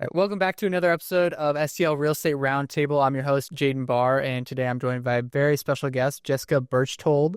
Right, welcome back to another episode of STL Real Estate Roundtable. I'm your host, Jaden Barr, and today I'm joined by a very special guest, Jessica Berchtold.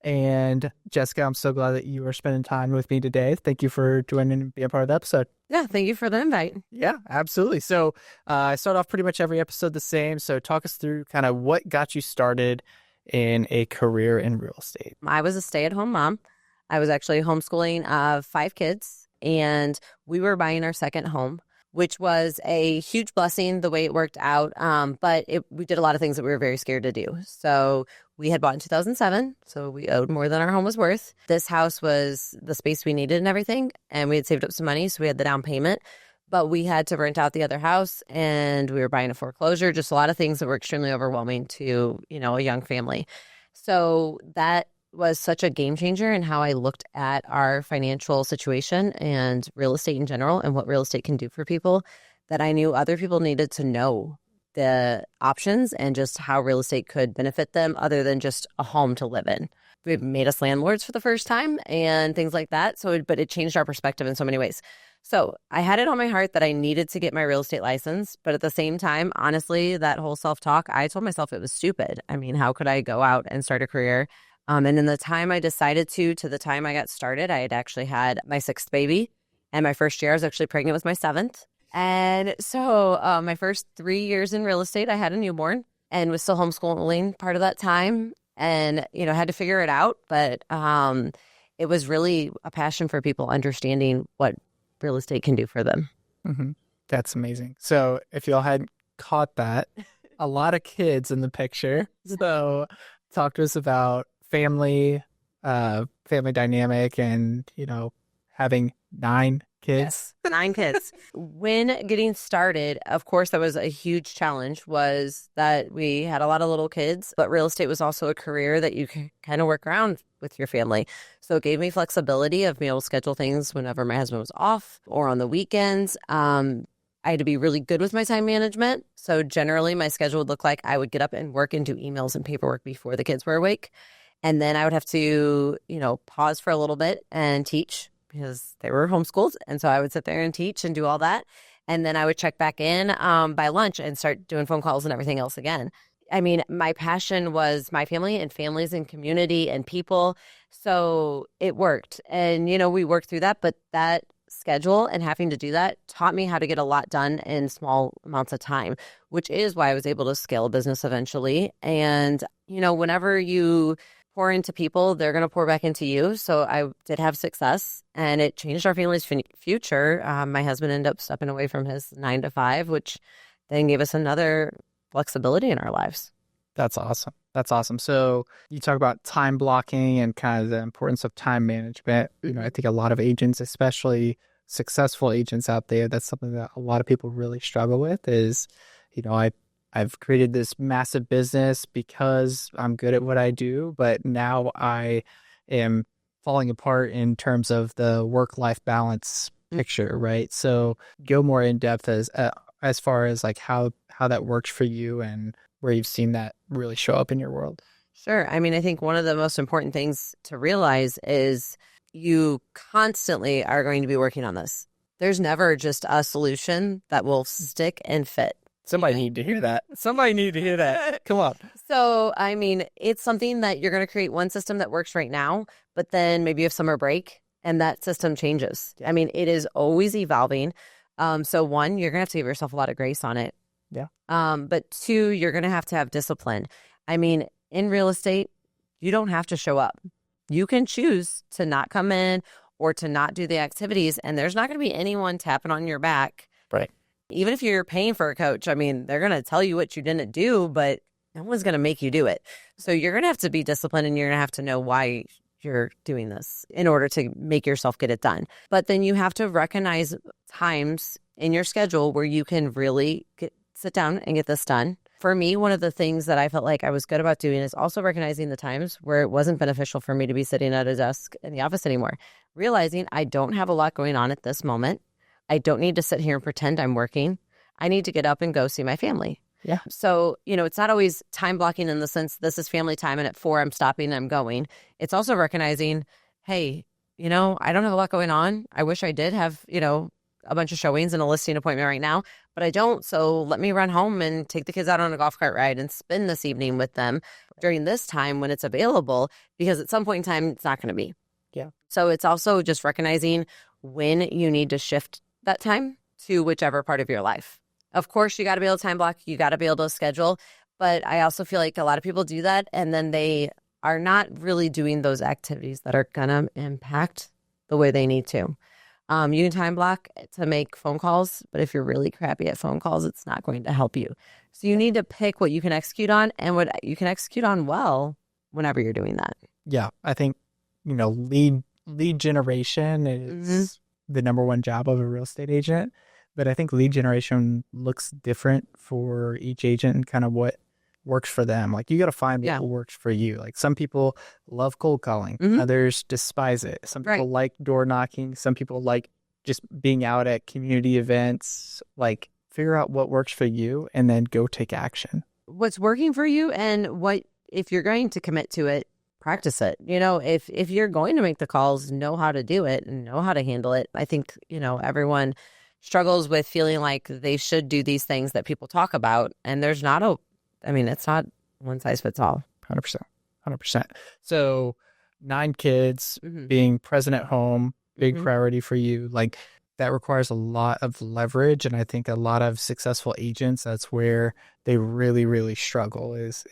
And Jessica, I'm so glad that you are spending time with me today. Thank you for joining and being a part of the episode. Yeah, thank you for the invite. Yeah, absolutely. So I start off pretty much every episode the same. So talk us through kind of what got you started in a career in real estate. I was a stay-at-home mom. I was actually homeschooling 5 kids, and we were buying our second home, which was a huge blessing the way it worked out. But we did a lot of things that we were very scared to do. So we had bought in 2007, so we owed more than our home was worth. This house was the space we needed and everything, and we had saved up some money, so we had the down payment. But we had to rent out the other house, and we were buying a foreclosure, just a lot of things that were extremely overwhelming to, a young family. So that was such a game changer in how I looked at our financial situation and real estate in general and what real estate can do for people, that I knew other people needed to know the options and just how real estate could benefit them other than just a home to live in. It made us landlords for the first time and things like that. But it changed our perspective in so many ways. So I had it on my heart that I needed to get my real estate license. But at the same time, honestly, that whole self-talk, I told myself it was stupid. I mean, how could I go out and start a career? And in the time I decided to the time I got started, I had actually had my 6th baby. And my first year, I was actually pregnant with my 7th. And so my first 3 years in real estate, I had a newborn and was still homeschooling part of that time and, had to figure it out. But it was really a passion for people understanding what real estate can do for them. Mm-hmm. That's amazing. So if y'all hadn't caught that, a lot of kids in the picture. So talk to us about family dynamic and, having 9 kids. Yes, 9 kids. When getting started, of course, that was a huge challenge, was that we had a lot of little kids, but real estate was also a career that you can kind of work around with your family. So it gave me flexibility of being able to schedule things whenever my husband was off or on the weekends. I had to be really good with my time management. So generally my schedule would look like I would get up and work and do emails and paperwork before the kids were awake. And then I would have to, pause for a little bit and teach, because they were homeschooled. And so I would sit there and teach and do all that. And then I would check back in by lunch and start doing phone calls and everything else again. I mean, my passion was my family and families and community and people. So it worked. And, we worked through that. But that schedule and having to do that taught me how to get a lot done in small amounts of time, which is why I was able to scale a business eventually. And, whenever you pour into people, they're going to pour back into you. So I did have success, and it changed our family's future. My husband ended up stepping away from his 9 to 5, which then gave us another flexibility in our lives. That's awesome. That's awesome. So you talk about time blocking and kind of the importance of time management. I think a lot of agents, especially successful agents out there, that's something that a lot of people really struggle with is, I've created this massive business because I'm good at what I do, but now I am falling apart in terms of the work-life balance picture, right? So go more in depth as far as like how that works for you and where you've seen that really show up in your world. Sure. I mean, I think one of the most important things to realize is you constantly are going to be working on this. There's never just a solution that will stick and fit. Somebody need to hear that. Somebody need to hear that. Come on. So, I mean, it's something that you're going to create one system that works right now, but then maybe you have summer break and that system changes. I mean, it is always evolving. So 1, you're going to have to give yourself a lot of grace on it. Yeah. But 2, you're going to have discipline. I mean, in real estate, you don't have to show up. You can choose to not come in or to not do the activities, and there's not going to be anyone tapping on your back. Right. Even if you're paying for a coach, I mean, they're going to tell you what you didn't do, but no one's going to make you do it. So you're going to have to be disciplined, and you're going to have to know why you're doing this in order to make yourself get it done. But then you have to recognize times in your schedule where you can really sit down and get this done. For me, one of the things that I felt like I was good about doing is also recognizing the times where it wasn't beneficial for me to be sitting at a desk in the office anymore. Realizing I don't have a lot going on at this moment. I don't need to sit here and pretend I'm working. I need to get up and go see my family. Yeah. So, it's not always time blocking in the sense this is family time and at 4 I'm stopping and I'm going. It's also recognizing, hey, I don't have a lot going on. I wish I did have, a bunch of showings and a listing appointment right now, but I don't. So let me run home and take the kids out on a golf cart ride and spend this evening with them during this time when it's available, because at some point in time, it's not going to be. Yeah. So it's also just recognizing when you need to shift that time to whichever part of your life. Of course, you got to be able to time block. You got to be able to schedule. But I also feel like a lot of people do that, and then they are not really doing those activities that are going to impact the way they need to. You can time block to make phone calls, but if you're really crappy at phone calls, it's not going to help you. So you need to pick what you can execute on and what you can execute on well whenever you're doing that. Yeah. I think, lead generation is the number one job of a real estate agent. But I think lead generation looks different for each agent and kind of what works for them. Like, you got to find what works for you. Like, some people love cold calling. Others despise it. Some people like door knocking. Some people like just being out at community events. Like, figure out what works for you and then go take action. What's working for you, and what, if you're going to commit to it, practice it. If you're going to make the calls, know how to do it and know how to handle it. I think, everyone struggles with feeling like they should do these things that people talk about. And there's not it's not one size fits all. 100%. So 9 kids, being present at home, big priority for you. Like, that requires a lot of leverage. And I think a lot of successful agents, that's where they really, really struggle is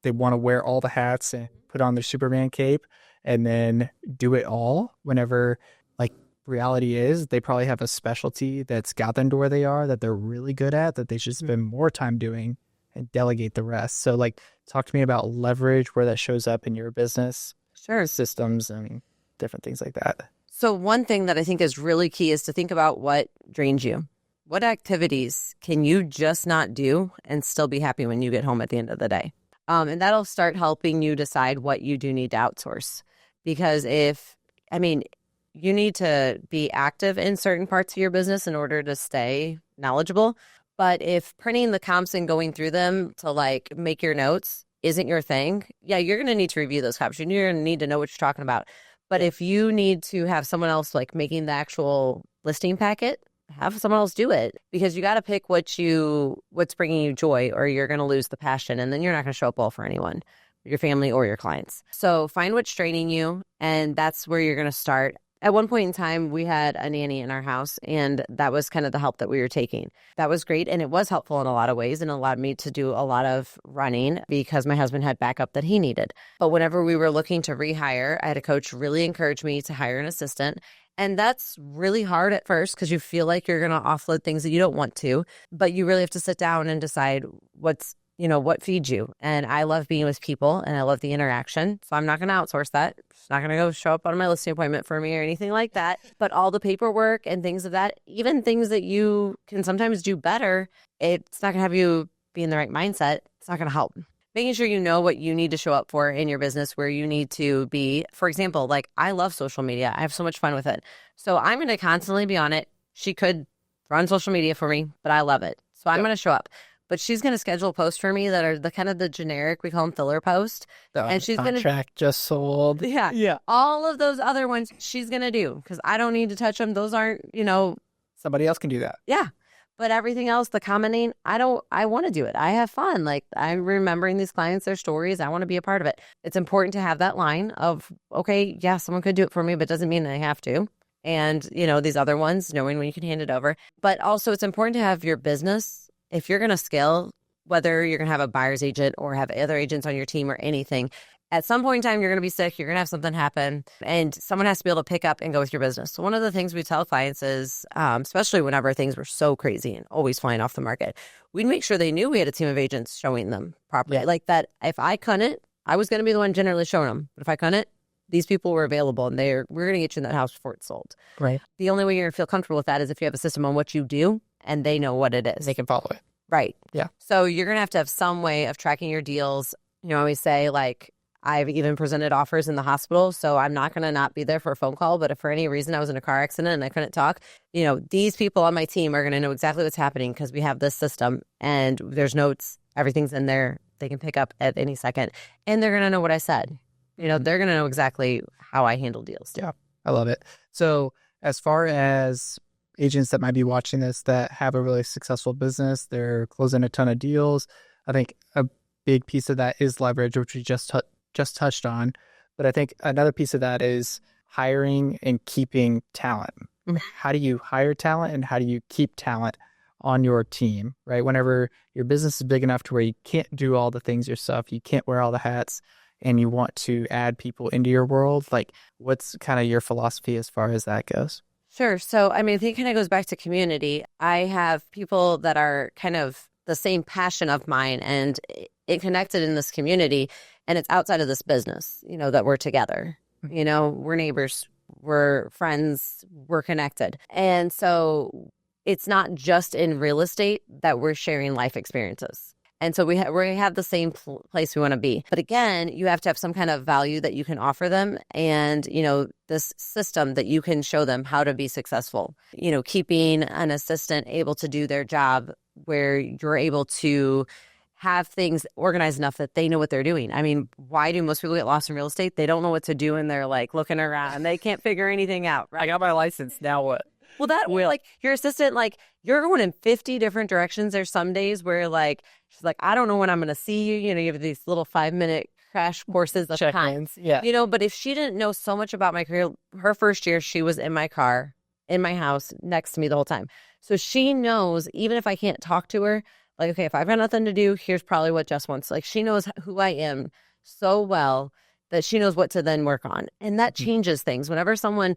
they want to wear all the hats and put on their Superman cape and then do it all whenever, like, reality is they probably have a specialty that's got them to where they are, that they're really good at, that they should spend more time doing and delegate the rest. So, like, talk to me about leverage, where that shows up in your business. Sure. Systems and different things like that. So one thing that I think is really key is to think about what drains you. What activities can you just not do and still be happy when you get home at the end of the day? And that'll start helping you decide what you do need to outsource. Because you need to be active in certain parts of your business in order to stay knowledgeable. But if printing the comps and going through them to, like, make your notes isn't your thing, you're going to need to review those comps. You're going to need to know what you're talking about. But if you need to have someone else, like, making the actual listing packet, have someone else do it, because you got to pick what's bringing you joy, or you're going to lose the passion, and then you're not going to show up well for anyone, your family or your clients. So find what's draining you, and that's where you're going to start. At one point in time, we had a nanny in our house, and that was kind of the help that we were taking. That was great, and it was helpful in a lot of ways, and allowed me to do a lot of running because my husband had backup that he needed. But whenever we were looking to rehire, I had a coach really encourage me to hire an assistant. And that's really hard at first because you feel like you're going to offload things that you don't want to, but you really have to sit down and decide what feeds you. And I love being with people, and I love the interaction. So I'm not going to outsource that. It's not going to go show up on my listing appointment for me or anything like that. But all the paperwork and things of that, even things that you can sometimes do better, it's not going to have you be in the right mindset. It's not going to help. Making sure you know what you need to show up for in your business, where you need to be. For example, like, I love social media. I have so much fun with it. So I'm going to constantly be on it. She could run social media for me, but I love it. So I'm going to show up. But she's going to schedule posts for me that are the kind of the generic, we call them filler posts. And she's going to contract just sold. Yeah. All of those other ones she's going to do, because I don't need to touch them. Those aren't, somebody else can do that. Yeah. But everything else, the commenting, I want to do it. I have fun. Like, I'm remembering these clients, their stories. I want to be a part of it. It's important to have that line of, okay, yeah, someone could do it for me, but doesn't mean I have to. And, these other ones, knowing when you can hand it over. But also, it's important to have your business, if you're going to scale, whether you're going to have a buyer's agent or have other agents on your team or anything, at some point in time, you're going to be sick, you're going to have something happen, and someone has to be able to pick up and go with your business. So one of the things we tell clients is, especially whenever things were so crazy and always flying off the market, we'd make sure they knew we had a team of agents showing them properly. Yeah. Like that, if I couldn't, I was going to be the one generally showing them. But if I couldn't, these people were available, and we're going to get you in that house before it's sold. Right. The only way you're going to feel comfortable with that is if you have a system on what you do, and they know what it is. They can follow it. Right. Yeah. So you're going to have some way of tracking your deals. I always say, like, I've even presented offers in the hospital. So I'm not going to not be there for a phone call. But if for any reason I was in a car accident and I couldn't talk, these people on my team are going to know exactly what's happening because we have this system and there's notes. Everything's in there. They can pick up at any second. And they're going to know what I said. They're going to know exactly how I handle deals. Yeah, I love it. So as far as agents that might be watching this that have a really successful business, they're closing a ton of deals. I think a big piece of that is leverage, which we just touched on. But I think another piece of that is hiring and keeping talent. How do you hire talent and how do you keep talent on your team, right? Whenever your business is big enough to where you can't do all the things yourself, you can't wear all the hats, and you want to add people into your world, like what's kind of your philosophy as far as that goes? Sure. So, I think it kind of goes back to community. I have people that are kind of the same passion of mine and it connected in this community, and it's outside of this business, that we're together. We're neighbors, we're friends, we're connected. And so it's not just in real estate that we're sharing life experiences. And so we have the same place we want to be. But again, you have to have some kind of value that you can offer them and, this system that you can show them how to be successful. Keeping an assistant able to do their job where you're able to have things organized enough that they know what they're doing. Why do most people get lost in real estate? They don't know what to do and they're like looking around and they can't figure anything out. Right? I got my license. Now what? Well, like your assistant, like you're going in 50 different directions. There's some days where like, she's like, I don't know when I'm going to see you. You have these little 5-minute crash courses of time. Yeah. But if she didn't know so much about my career, her first year, she was in my car, in my house, next to me the whole time. So she knows, even if I can't talk to her, like, okay, if I've got nothing to do, here's probably what Jess wants. Like she knows who I am so well that she knows what to then work on. And that changes things. Whenever someone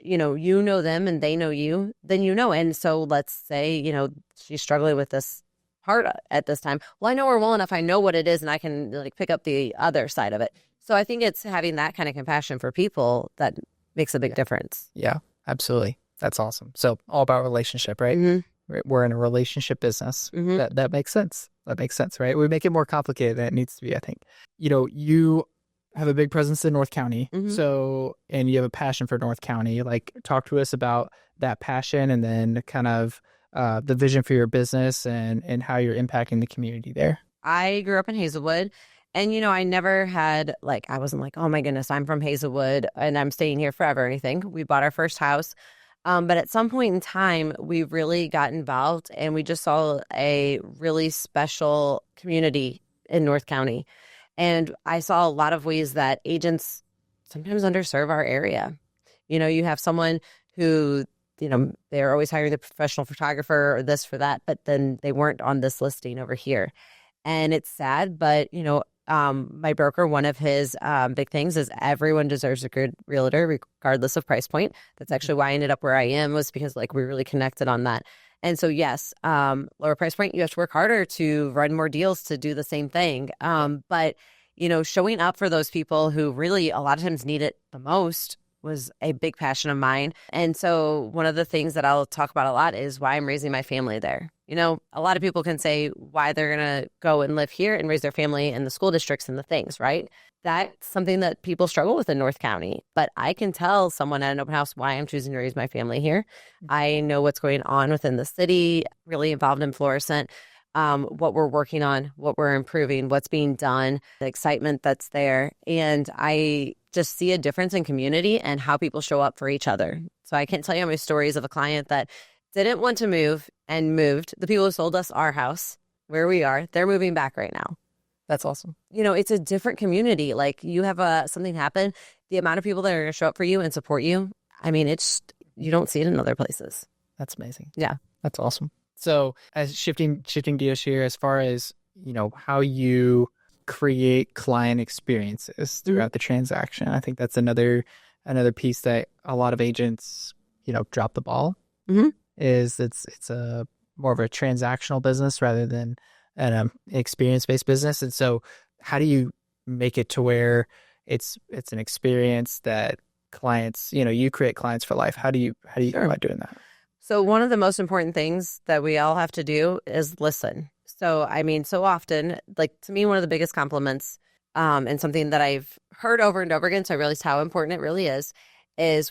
you know them and they know you, then And so let's say, she's struggling with this part at this time. Well, I know her well enough. I know what it is and I can like pick up the other side of it. So I think it's having that kind of compassion for people that makes a big difference. Yeah, absolutely. That's awesome. So all about relationship, right? Mm-hmm. We're in a relationship business. Mm-hmm. That makes sense. That makes sense, right? We make it more complicated than it needs to be, I think. You have a big presence in North County. So, and you have a passion for North County. Like, talk to us about that passion and then kind of the vision for your business and how you're impacting the community there. I grew up in Hazelwood and, I never had I wasn't like, oh my goodness, I'm from Hazelwood and I'm staying here forever or anything. We bought our first house. But at some point in time, we really got involved and we just saw a really special community in North County. And I saw a lot of ways that agents sometimes underserve our area. You have someone who, they're always hiring the professional photographer or this for that, but then they weren't on this listing over here. And it's sad, but, my broker, one of his big things is everyone deserves a good realtor regardless of price point. That's actually why I ended up where I am, was because we really connected on that. And so, yes, lower price point, you have to work harder to run more deals to do the same thing. But, showing up for those people who really a lot of times need it the most was a big passion of mine. And so one of the things that I'll talk about a lot is why I'm raising my family there. A lot of people can say why they're going to go and live here and raise their family in the school districts and the things, right? That's something that people struggle with in North County. But I can tell someone at an open house why I'm choosing to raise my family here. I know what's going on within the city, really involved in Florissant, what we're working on, what we're improving, what's being done, the excitement that's there. And I just see a difference in community and how people show up for each other. So I can't tell you how many stories of a client that didn't want to move and moved. The people who sold us our house where we are, they're moving back right now. That's awesome. It's a different community. Like you have something happen, the amount of people that are going to show up for you and support you. It's, you don't see it in other places. That's amazing. Yeah. That's awesome. So as shifting gears here, as far as, how you create client experiences throughout the transaction, I think that's another piece that a lot of agents, drop the ball. Is it's a more of a transactional business rather than an experience-based business. And so how do you make it to where it's an experience that clients, you create clients for life? How do you go about doing that? So one of the most important things that we all have to do is listen. So, so often, to me, one of the biggest compliments and something that I've heard over and over again, so I realized how important it really is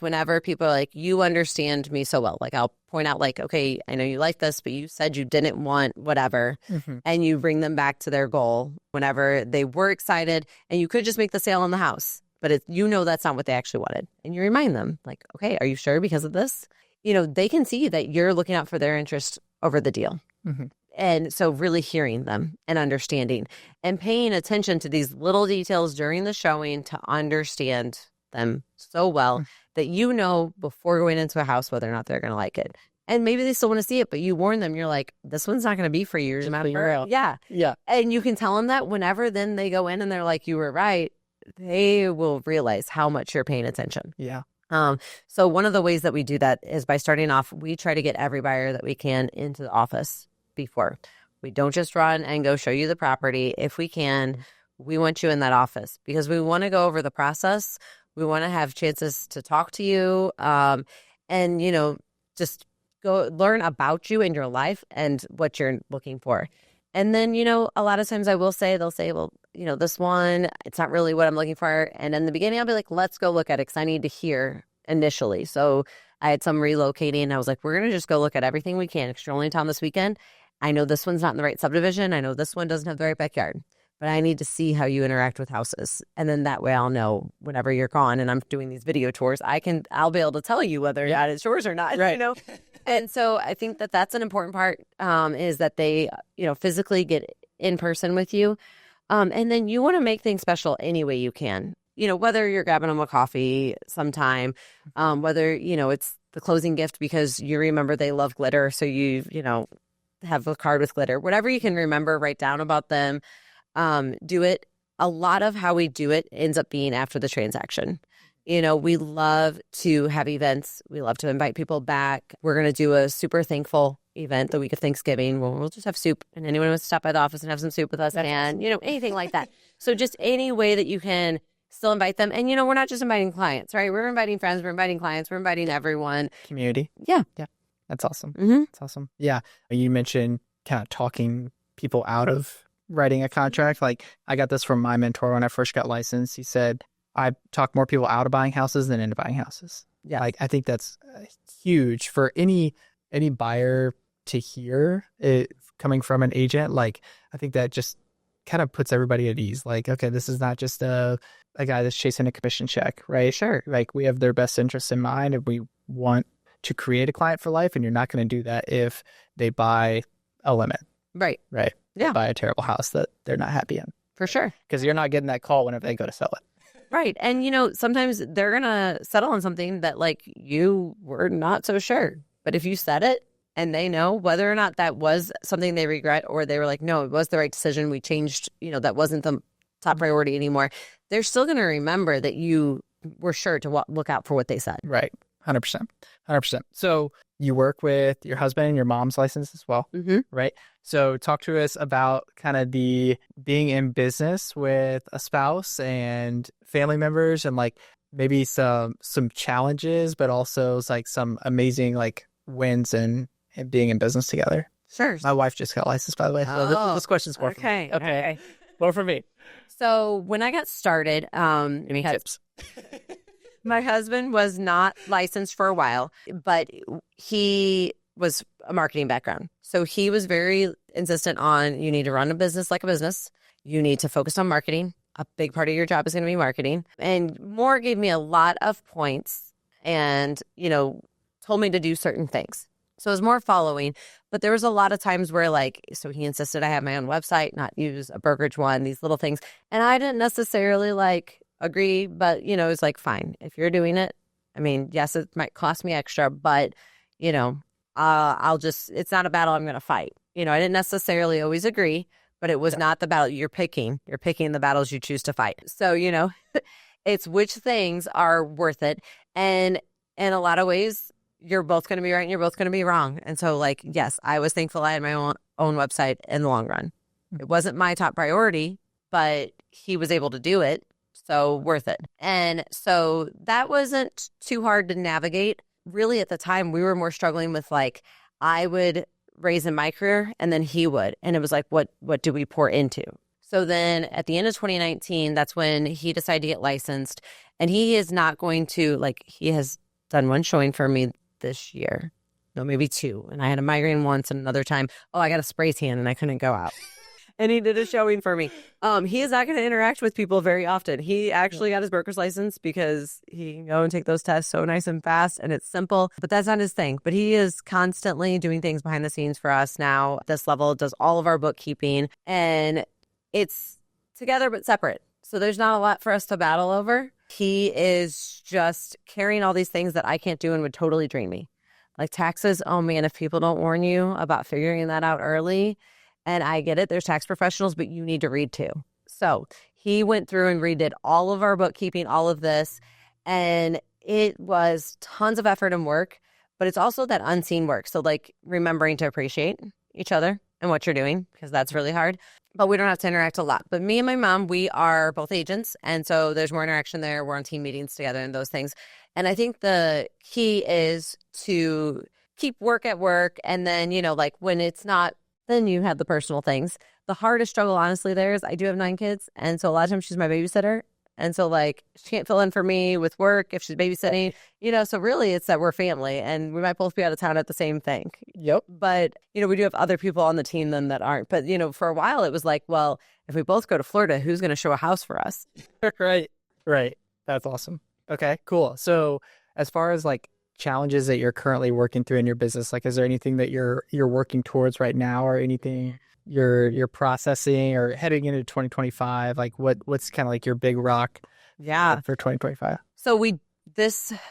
whenever people are like, you understand me so well. Like I'll point out like, okay, I know you like this, but you said you didn't want whatever. And you bring them back to their goal whenever they were excited, and you could just make the sale on the house, but that's not what they actually wanted. And you remind them like, okay, are you sure because of this? They can see that you're looking out for their interest over the deal. And so really hearing them and understanding and paying attention to these little details during the showing to understand them so well that before going into a house whether or not they're going to like it. And maybe they still want to see it, but you warn them. You're like, this one's not going to be for you. Remember? Yeah. Yeah. And you can tell them that whenever then they go in and they're like, you were right, they will realize how much you're paying attention. Yeah. So one of the ways that we do that is by starting off, we try to get every buyer that we can into the office before. We don't just run and go show you the property. If we can, we want you in that office because we want to go over the process. We want to have chances to talk to you and, just go learn about you and your life and what you're looking for. And then, a lot of times they'll say, well, this one, it's not really what I'm looking for. And in the beginning, I'll be like, let's go look at it because I need to hear initially. So I had some relocating and I was like, we're going to just go look at everything we can because you're only in town this weekend. I know this one's not in the right subdivision. I know this one doesn't have the right backyard, but I need to see how you interact with houses. And then that way I'll know whenever you're gone and I'm doing these video tours, I'll be able to tell you whether or not it's yours or not, right. And so I think that that's an important part is that they, physically get in person with you. And then you want to make things special any way you can, whether you're grabbing them a coffee sometime, whether, it's the closing gift because you remember they love glitter. So have a card with glitter, whatever you can remember, write down about them, do it. A lot of how we do it ends up being after the transaction. We love to have events. We love to invite people back. We're going to do a super thankful event the week of Thanksgiving. We'll just have soup and anyone wants to stop by the office and have some soup with us and, anything like that. So just any way that you can still invite them. And, we're not just inviting clients, right? We're inviting friends. We're inviting clients. We're inviting everyone. Community. Yeah. Yeah. That's awesome. That's awesome. Yeah. You mentioned kind of talking people out of writing a contract. Like I got this from my mentor when I first got licensed. He said, I talk more people out of buying houses than into buying houses. Yeah. Like I think that's huge for any buyer to hear it coming from an agent. Like I think that just kind of puts everybody at ease. Like, okay, this is not just a guy that's chasing a commission check, right? Sure. Like we have their best interests in mind and we want to create a client for life, and you're not going to do that if they buy a limit. Right. Right. Yeah. They buy a terrible house that they're not happy in. For sure. Because you're not getting that call whenever they go to sell it. Right. And, sometimes they're going to settle on something that like you were not so sure. But if you said it and they know whether or not that was something they regret or they were like, no, it was the right decision. We changed, that wasn't the top priority anymore. They're still going to remember that you were sure to look out for what they said. Right. 100%. 100%. So you work with your husband and your mom's license as well, right? So talk to us about kind of the being in business with a spouse and family members and like maybe some challenges, but also like some amazing like wins and being in business together. Sure. My wife just got licensed, by the way. So this question's more for me. Okay. More for me. So when I got started, Any tips? My husband was not licensed for a while, but he was a marketing background. So he was very insistent on you need to run a business like a business. You need to focus on marketing. A big part of your job is going to be marketing. And Moore gave me a lot of points and, told me to do certain things. So it was more following. But there was a lot of times where so he insisted I have my own website, not use a brokerage one, these little things. And I didn't necessarily agree, but it's fine if you're doing it. I mean, yes, it might cost me extra, but it's not a battle I'm going to fight. I didn't necessarily always agree, but it was not the battle you're picking the battles you choose to fight. So it's which things are worth it, and in a lot of ways you're both going to be right and you're both going to be wrong. And so yes, I was thankful I had my own website in the long run. It wasn't my top priority, but he was able to do it. So worth it. And so that wasn't too hard to navigate. Really at the time, we were more struggling with I would raise in my career and then he would. And it was what do we pour into? So then at the end of 2019, that's when he decided to get licensed. And he is not going to, like, he has done one showing for me this year. No, maybe two. And I had a migraine once and another time. Oh, I got a spray tan and I couldn't go out. And he did a showing for me. He is not going to interact with people very often. He actually got his broker's license because he can go and take those tests so nice and fast, and it's simple, but that's not his thing. But he is constantly doing things behind the scenes for us now at this level, does all of our bookkeeping, and it's together but separate. So there's not a lot for us to battle over. He is just carrying all these things that I can't do and would totally drain me. Like taxes, oh man, if people don't warn you about figuring that out early. And I get it, there's tax professionals, but you need to read too. So he went through and redid all of our bookkeeping, all of this. And it was tons of effort and work, but it's also that unseen work. So like remembering to appreciate each other and what you're doing, because that's really hard. But we don't have to interact a lot. But me and my mom, we are both agents. And so there's more interaction there. We're on team meetings together and those things. And I think the key is to keep work at work. And then, like when it's not, then you have the personal things. The hardest struggle, honestly, there is I do have 9 kids. And so a lot of times she's my babysitter. And so like she can't fill in for me with work if she's babysitting, so really it's that we're family and we might both be out of town at the same thing. Yep. But, we do have other people on the team then that aren't. But, for a while it was like, well, if we both go to Florida, who's going to show a house for us? Right. That's awesome. Okay, cool. So as far as like challenges that you're currently working through in your business, like is there anything that you're working towards right now or anything you're processing or heading into 2025? Like what's kind of like your big rock for 2025? So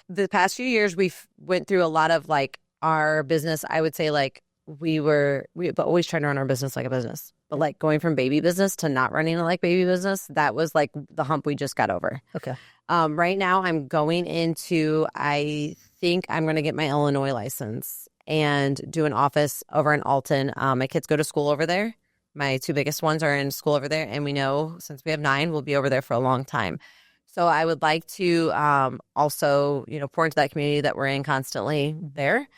the past few years we've went through a lot of like our business. I would say like we've always tried to run our business like a business, but like going from baby business to not running it like baby business, that was like the hump we just got over. Okay. Right now I'm going into, I think I'm going to get my Illinois license and do an office over in Alton. My kids go to school over there. My 2 biggest ones are in school over there. And we know since we have 9, we'll be over there for a long time. So I would like to also, pour into that community that we're in constantly there.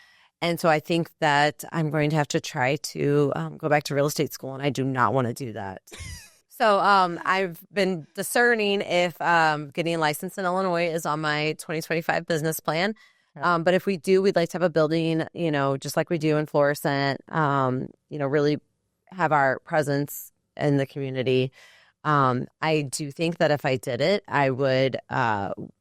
And so I think that I'm going to have to try to go back to real estate school. And I do not want to do that. So I've been discerning if getting a license in Illinois is on my 2025 business plan. But if we do, we'd like to have a building, just like we do in Florissant, really have our presence in the community. I do think that if I did it, I would,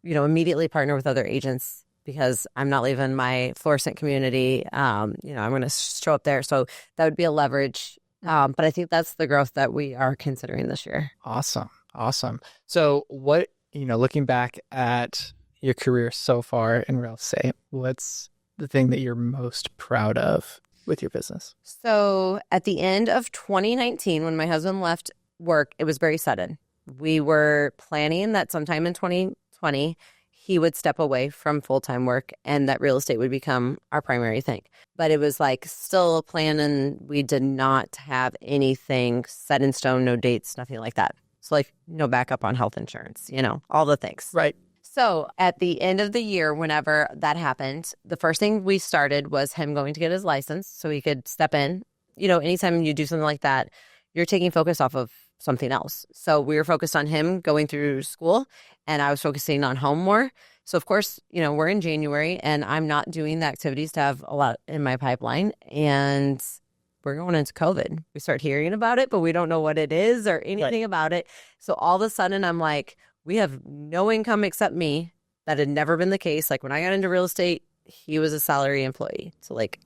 immediately partner with other agents because I'm not leaving my Florissant community. I'm going to show up there. So that would be a leverage. But I think that's the growth that we are considering this year. Awesome. So what, looking back at your career so far in real estate, what's the thing that you're most proud of with your business? So at the end of 2019, when my husband left work, it was very sudden. We were planning that sometime in 2020, he would step away from full-time work and that real estate would become our primary thing. But it was like still a plan and we did not have anything set in stone, no dates, nothing like that. So like no backup on health insurance, all the things. Right. So at the end of the year, whenever that happened, the first thing we started was him going to get his license so he could step in. Anytime you do something like that, you're taking focus off of something else. So we were focused on him going through school and I was focusing on home more. So of course, we're in January and I'm not doing the activities to have a lot in my pipeline and we're going into COVID. We start hearing about it, but we don't know what it is or anything about it. So all of a sudden I'm like, we have no income except me. That had never been the case. Like when I got into real estate, he was a salary employee. So like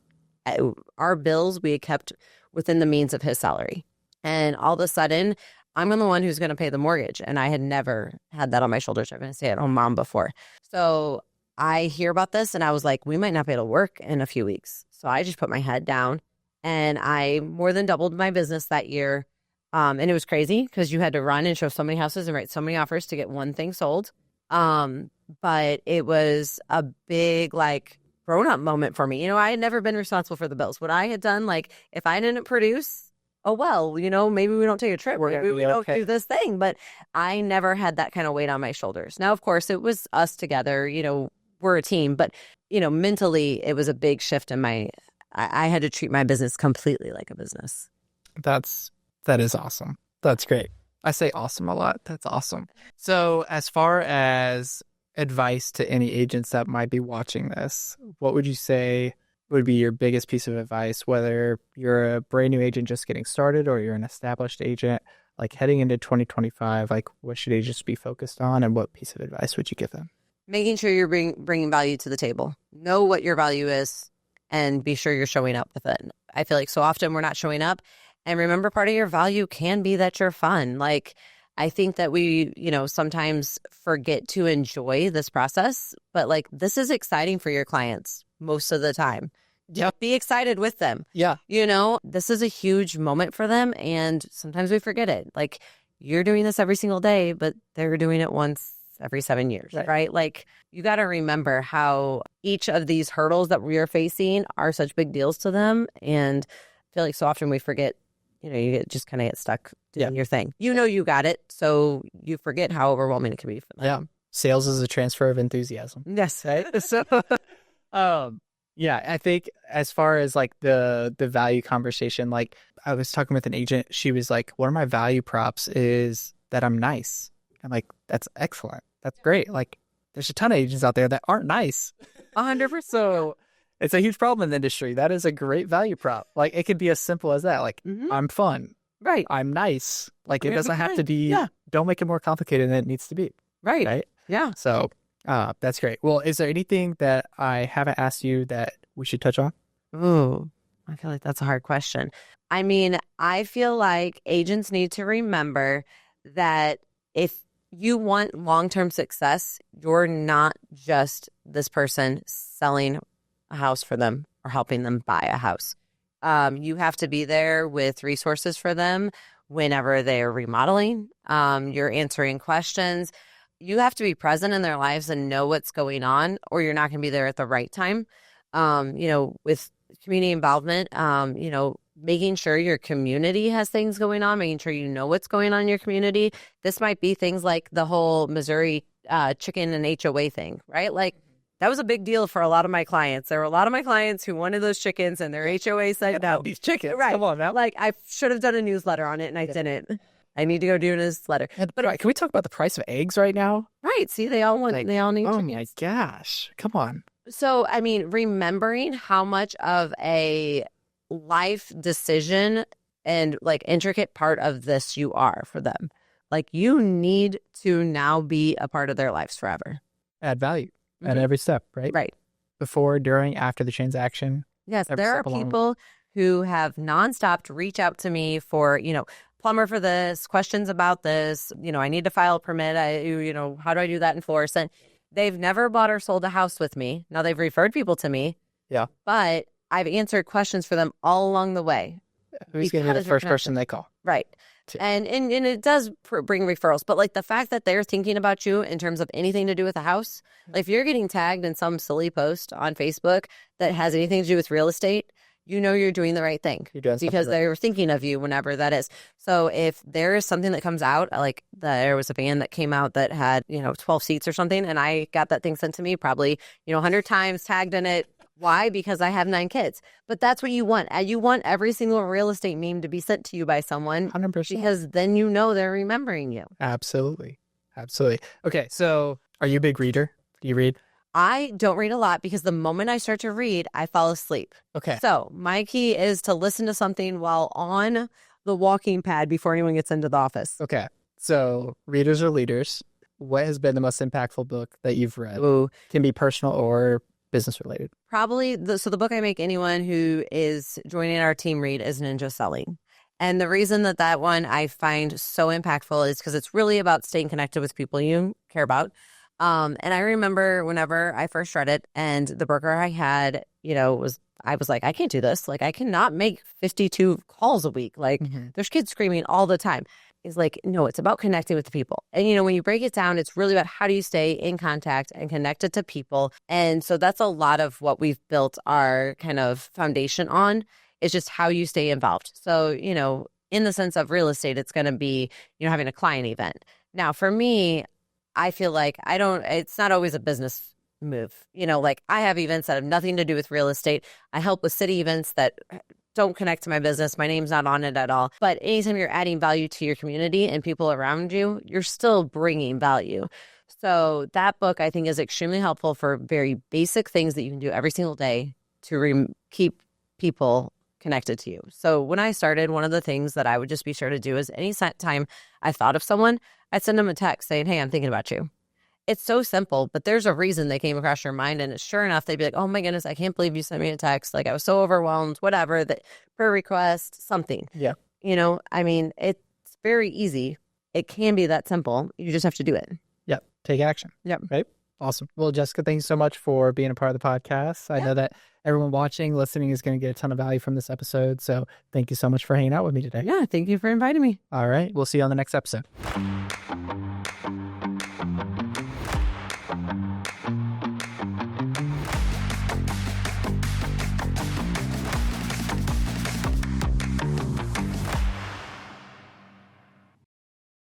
our bills, we had kept within the means of his salary. And all of a sudden, I'm the one who's going to pay the mortgage. And I had never had that on my shoulders. I've been a stay-at-home mom before. So I hear about this and I was like, we might not be able to work in a few weeks. So I just put my head down and I more than doubled my business that year. And it was crazy because you had to run and show so many houses and write so many offers to get one thing sold. But it was a big like grown-up moment for me. I had never been responsible for the bills. What I had done, like if I didn't produce, oh, well, maybe we don't take a trip. Maybe we don't do this thing. But I never had that kind of weight on my shoulders. Now, of course, it was us together. We're a team. But, mentally, it was a big shift in I had to treat my business completely like a business. That is awesome. That's great. I say awesome a lot. That's awesome. So, as far as advice to any agents that might be watching this, what would you say would be your biggest piece of advice, whether you're a brand new agent just getting started or you're an established agent, like heading into 2025, like what should agents be focused on and what piece of advice would you give them? Making sure you're bringing value to the table. Know what your value is and be sure you're showing up with it. I feel like so often we're not showing up. And remember, part of your value can be that you're fun. Like, I think that we, sometimes forget to enjoy this process, but like, this is exciting for your clients most of the time. Yeah. Be excited with them. Yeah. This is a huge moment for them. And sometimes we forget it. Like, you're doing this every single day, but they're doing it once every 7 years, right? Like, you got to remember how each of these hurdles that we are facing are such big deals to them. And I feel like so often we forget, just kind of get stuck doing your thing. You got it. So you forget how overwhelming it can be for them. Yeah. Sales is a transfer of enthusiasm. Yes. Right? So, yeah, I think as far as like the value conversation, like I was talking with an agent, she was like, one of my value props is that I'm nice. I'm like, that's excellent. That's great. Like, there's a ton of agents out there that aren't nice. 100%. So it's a huge problem in the industry. That is a great value prop. Like, it could be as simple as that. Like, I'm fun. Right. I'm nice. Like, it doesn't have to be, don't make it more complicated than it needs to be. Right. Right. Yeah. So that's great. Well, is there anything that I haven't asked you that we should touch on? Ooh, I feel like that's a hard question. I mean, I feel like agents need to remember that if you want long-term success, you're not just this person selling a house for them or helping them buy a house. You have to be there with resources for them whenever they're remodeling. You're answering questions. You have to be present in their lives and know what's going on, or you're not going to be there at the right time. With community involvement, making sure your community has things going on, making sure you know what's going on in your community. This might be things like the whole Missouri chicken and HOA thing, right? Like, that was a big deal for a lot of my clients. There were a lot of my clients who wanted those chickens and their HOA said no. These chickens. Right. Come on now. Like, I should have done a newsletter on it and I didn't. I need to go do a newsletter. But can we talk about the price of eggs right now? Right. See, they all need Oh chickens. my gosh. Come on. So, I mean, remembering how much of a life decision and like intricate part of this you are for them. Like, you need to now be a part of their lives forever. Add value at every step, right? Right. Before, during, after the transaction. Yes, Every there are step along. people who have nonstop to reach out to me for, plumber for this, questions about this, I need to file a permit. How do I do that in Florissant? They've never bought or sold a house with me. Now, they've referred people to me. Yeah. But I've answered questions for them all along the way. Who's going to be the first person they call? Right. And it does bring referrals. But like the fact that they're thinking about you in terms of anything to do with a house, like if you're getting tagged in some silly post on Facebook that has anything to do with real estate, you're doing the right thing because they're thinking of you whenever that is. So if there is something that comes out, like there was a van that came out that had, 12 seats or something, and I got that thing sent to me probably, 100 times tagged in it. Why? Because I have 9 kids. But that's what you want. You want every single real estate meme to be sent to you by someone 100%. because then they're remembering you. Absolutely. Absolutely. Okay, so are you a big reader? Do you read? I don't read a lot because the moment I start to read, I fall asleep. Okay. So my key is to listen to something while on the walking pad before anyone gets into the office. Okay. So readers are leaders. What has been the most impactful book that you've read? Ooh. Can be personal or business related. Probably the book I make anyone who is joining our team read is Ninja Selling. And the reason that one I find so impactful is because it's really about staying connected with people you care about. And I remember whenever I first read it and the broker I had, I was like, I can't do this. Like, I cannot make 52 calls a week. Like, there's kids screaming all the time. He's like, no, it's about connecting with the people. And, when you break it down, it's really about how do you stay in contact and connected to people. And so that's a lot of what we've built our kind of foundation on is just how you stay involved. So, in the sense of real estate, it's going to be, having a client event. Now, for me, I feel like it's not always a business move. Like I have events that have nothing to do with real estate. I help with city events that don't connect to my business. My name's not on it at all. But anytime you're adding value to your community and people around you, you're still bringing value. So that book, I think, is extremely helpful for very basic things that you can do every single day to keep people connected to you. So when I started, one of the things that I would just be sure to do is any time I thought of someone, I'd send them a text saying, hey, I'm thinking about you. It's so simple, but there's a reason they came across your mind. And sure enough, they'd be like, oh my goodness, I can't believe you sent me a text. Like I was so overwhelmed, whatever, that prayer request, something. Yeah. I mean, it's very easy. It can be that simple. You just have to do it. Yep. Take action. Yep. Right. Awesome. Well, Jessica, thanks so much for being a part of the podcast. I know that everyone watching, listening is going to get a ton of value from this episode. So thank you so much for hanging out with me today. Yeah. Thank you for inviting me. All right. We'll see you on the next episode.